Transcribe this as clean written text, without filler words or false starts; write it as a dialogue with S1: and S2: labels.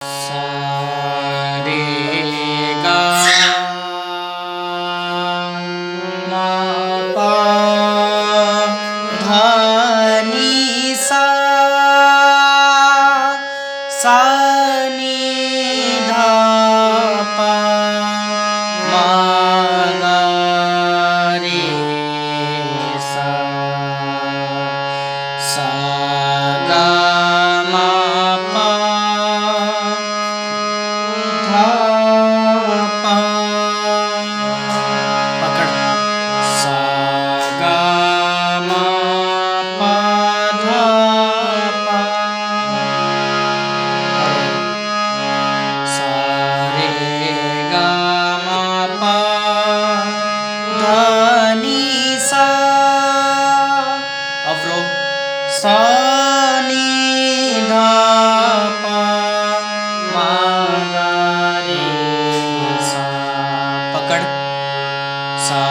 S1: सा रे गा मा पा धा नी सा सा नी धा पा मा गा रे सा सा गा मा पा धा पा पकड़ सा गा मा पा धा पा सा रे गा मा पा धा नी सा अवरो सा नी धा पा मा गा रे सा पकड़ सा